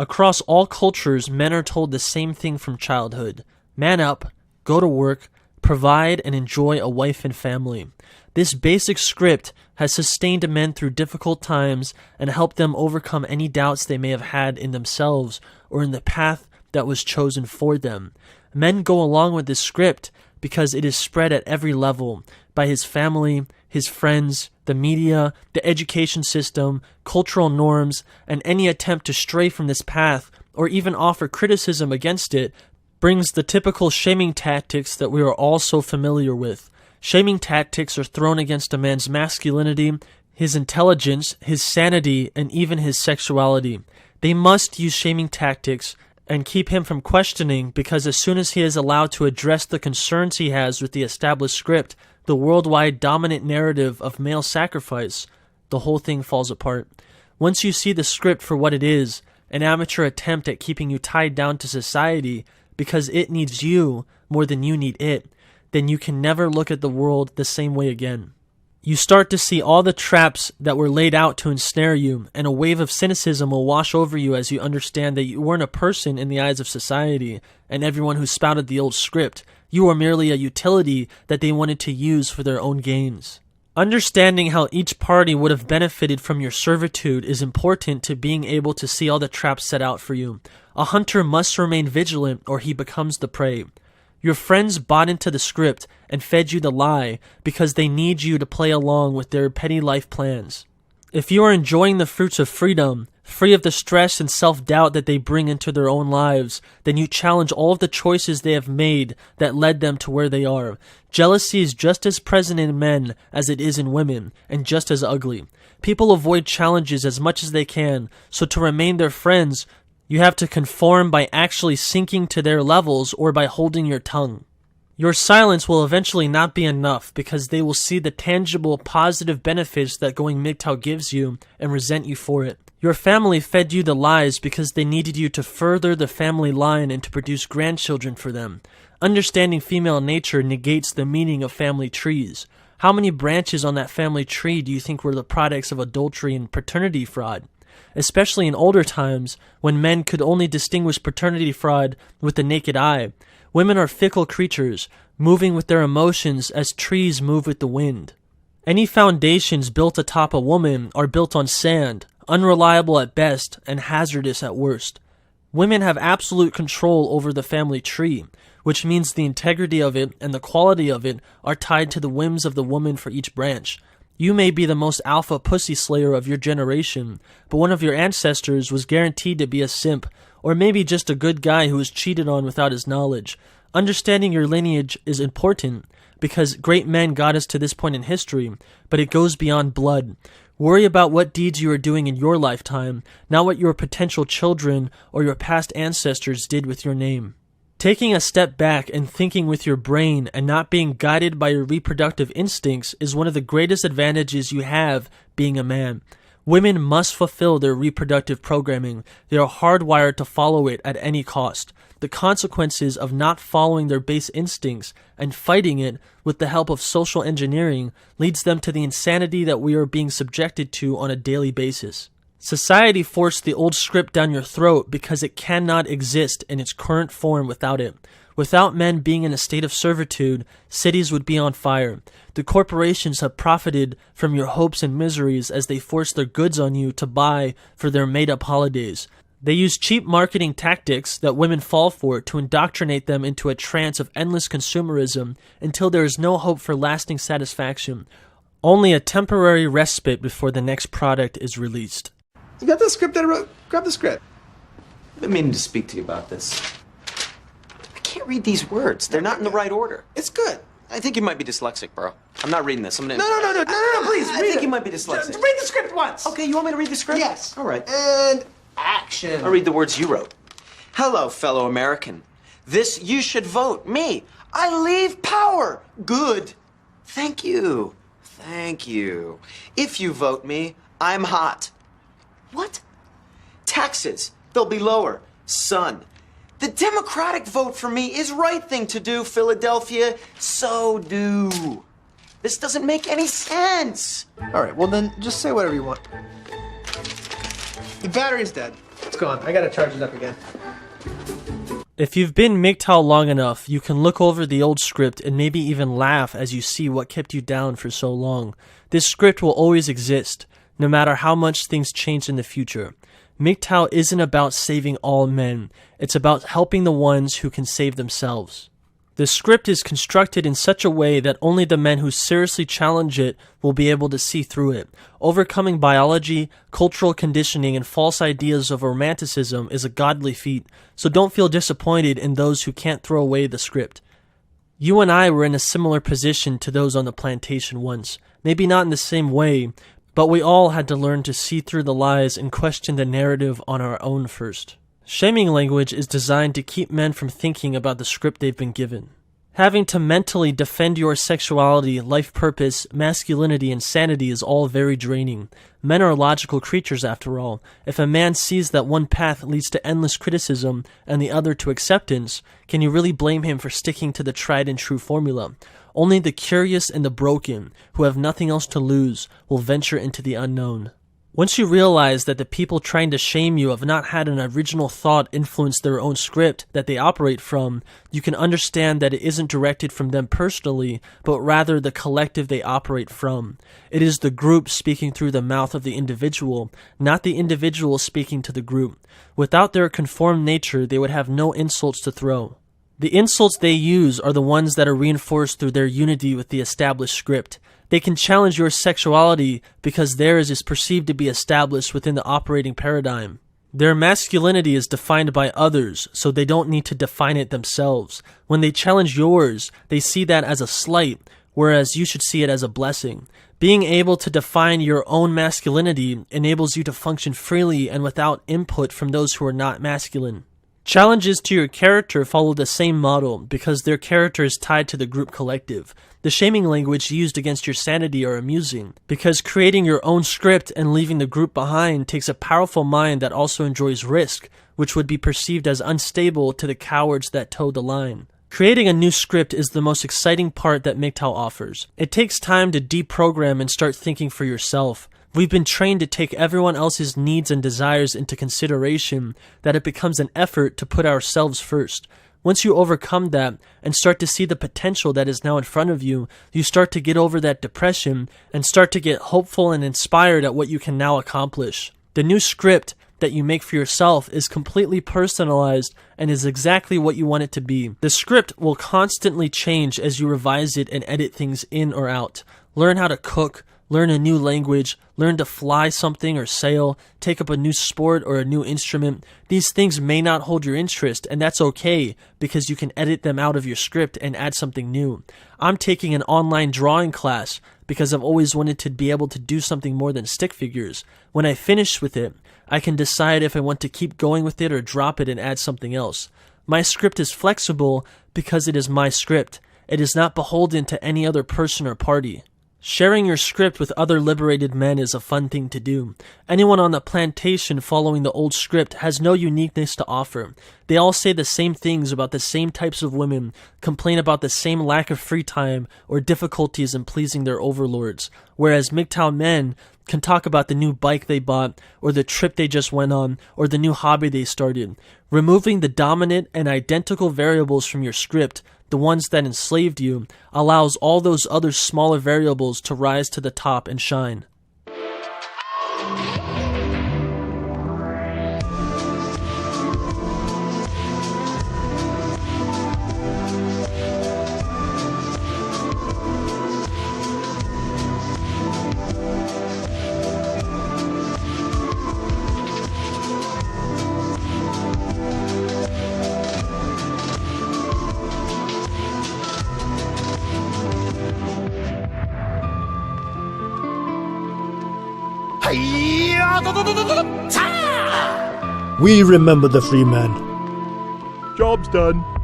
Across all cultures, men are told the same thing from childhood. Man up, go to work, provide and enjoy a wife and family. This basic script has sustained men through difficult times and helped them overcome any doubts they may have had in themselves or in the path that was chosen for them. Men go along with this script because it is spread at every level by his family, his friends, the media, the education system, cultural norms, and any attempt to stray from this path or even offer criticism against it brings the typical shaming tactics that we are all so familiar with. Shaming tactics are thrown against a man's masculinity, his intelligence, his sanity, and even his sexuality. They must use shaming tactics and keep him from questioning, because as soon as he is allowed to address the concerns he has with the established script, the worldwide dominant narrative of male sacrifice, the whole thing falls apart. Once you see the script for what it is, an amateur attempt at keeping you tied down to society because it needs you more than you need it, then you can never look at the world the same way again. You start to see all the traps that were laid out to ensnare you, and a wave of cynicism will wash over you as you understand that you weren't a person in the eyes of society and everyone who spouted the old script. You are merely a utility that they wanted to use for their own gains. Understanding how each party would have benefited from your servitude is important to being able to see all the traps set out for you. A hunter must remain vigilant or he becomes the prey. Your friends bought into the script and fed you the lie because they need you to play along with their petty life plans. If you are enjoying the fruits of freedom, free of the stress and self-doubt that they bring into their own lives, then you challenge all of the choices they have made that led them to where they are. Jealousy is just as present in men as it is in women, and just as ugly. People avoid challenges as much as they can, so to remain their friends, you have to conform by actually sinking to their levels or by holding your tongue. Your silence will eventually not be enough because they will see the tangible, positive benefits that going MGTOW gives you and resent you for it. Your family fed you the lies because they needed you to further the family line and to produce grandchildren for them. Understanding female nature negates the meaning of family trees. How many branches on that family tree do you think were the products of adultery and paternity fraud? Especially in older times, when men could only distinguish paternity fraud with the naked eye. Women are fickle creatures, moving with their emotions as trees move with the wind. Any foundations built atop a woman are built on sand, unreliable at best and hazardous at worst. Women have absolute control over the family tree, which means the integrity of it and the quality of it are tied to the whims of the woman for each branch. You may be the most alpha pussy slayer of your generation, but one of your ancestors was guaranteed to be a simp, or maybe just a good guy who was cheated on without his knowledge. Understanding your lineage is important, because great men got us to this point in history, but it goes beyond blood. Worry about what deeds you are doing in your lifetime, not what your potential children or your past ancestors did with your name. Taking a step back and thinking with your brain and not being guided by your reproductive instincts is one of the greatest advantages you have being a man. Women must fulfill their reproductive programming. They are hardwired to follow it at any cost. The consequences of not following their base instincts and fighting it with the help of social engineering leads them to the insanity that we are being subjected to on a daily basis. Society forced the old script down your throat because it cannot exist in its current form without it. Without men being in a state of servitude, cities would be on fire. The corporations have profited from your hopes and miseries as they force their goods on you to buy for their made-up holidays. They use cheap marketing tactics that women fall for to indoctrinate them into a trance of endless consumerism until there is no hope for lasting satisfaction. Only a temporary respite before the next product is released. You got the script that I wrote? Grab the script. I've been meaning to speak to you about this. I can't read these words. They're not in the right order. It's good. I think you might be dyslexic, bro. I'm not reading this. I'm gonna... No, please, I think you might be dyslexic. Just read the script once. Okay, you want me to read the script? Yes. All right. And action. I'll read the words you wrote. Hello, fellow American. This you should vote. Me. I leave power. Good. Thank you. Thank you. If you vote me, I'm hot. What? Taxes. They'll be lower. Son. The Democratic vote for me is right thing to do, Philadelphia. So do. This doesn't make any sense. All right, well then, just say whatever you want. The battery's dead. It's gone. I gotta charge it up again. If you've been MGTOW long enough, you can look over the old script and maybe even laugh as you see what kept you down for so long. This script will always exist, no matter how much things change in the future. MGTOW isn't about saving all men, it's about helping the ones who can save themselves. The script is constructed in such a way that only the men who seriously challenge it will be able to see through it. Overcoming biology, cultural conditioning, and false ideas of romanticism is a godly feat, so don't feel disappointed in those who can't throw away the script. You and I were in a similar position to those on the plantation once. Maybe not in the same way, but we all had to learn to see through the lies and question the narrative on our own first. Shamming language is designed to keep men from thinking about the script they've been given. Having to mentally defend your sexuality, life purpose, masculinity, and sanity is all very draining. Men are logical creatures after all. If a man sees that one path leads to endless criticism and the other to acceptance, can you really blame him for sticking to the tried and true formula? Only the curious and the broken, who have nothing else to lose, will venture into the unknown. Once you realize that the people trying to shame you have not had an original thought influence their own script that they operate from, you can understand that it isn't directed from them personally, but rather the collective they operate from. It is the group speaking through the mouth of the individual, not the individual speaking to the group. Without their conformed nature, they would have no insults to throw. The insults they use are the ones that are reinforced through their unity with the established script. They can challenge your sexuality because theirs is perceived to be established within the operating paradigm. Their masculinity is defined by others, so they don't need to define it themselves. When they challenge yours, they see that as a slight, whereas you should see it as a blessing. Being able to define your own masculinity enables you to function freely and without input from those who are not masculine. Challenges to your character follow the same model because their character is tied to the group collective. The shaming language used against your sanity are amusing because creating your own script and leaving the group behind takes a powerful mind that also enjoys risk, which would be perceived as unstable to the cowards that toe the line. Creating a new script is the most exciting part that MGTOW offers. It takes time to deprogram and start thinking for yourself. We've been trained to take everyone else's needs and desires into consideration that it becomes an effort to put ourselves first. Once you overcome that and start to see the potential that is now in front of you, you start to get over that depression and start to get hopeful and inspired at what you can now accomplish. The new script that you make for yourself is completely personalized and is exactly what you want it to be. The script will constantly change as you revise it and edit things in or out. Learn how to cook, learn a new language, learn to fly something or sail, take up a new sport or a new instrument. These things may not hold your interest, and that's okay because you can edit them out of your script and add something new. I'm taking an online drawing class because I've always wanted to be able to do something more than stick figures. When I finish with it, I can decide if I want to keep going with it or drop it and add something else. My script is flexible because it is my script. It is not beholden to any other person or party. Sharing your script with other liberated men is a fun thing to do. Anyone on the plantation following the old script has no uniqueness to offer. They all say the same things about the same types of women, complain about the same lack of free time or difficulties in pleasing their overlords, whereas MGTOW men can talk about the new bike they bought, or the trip they just went on, or the new hobby they started. Removing the dominant and identical variables from your script, the ones that enslaved you, allows all those other smaller variables to rise to the top and shine. We remember the free man. Job's done.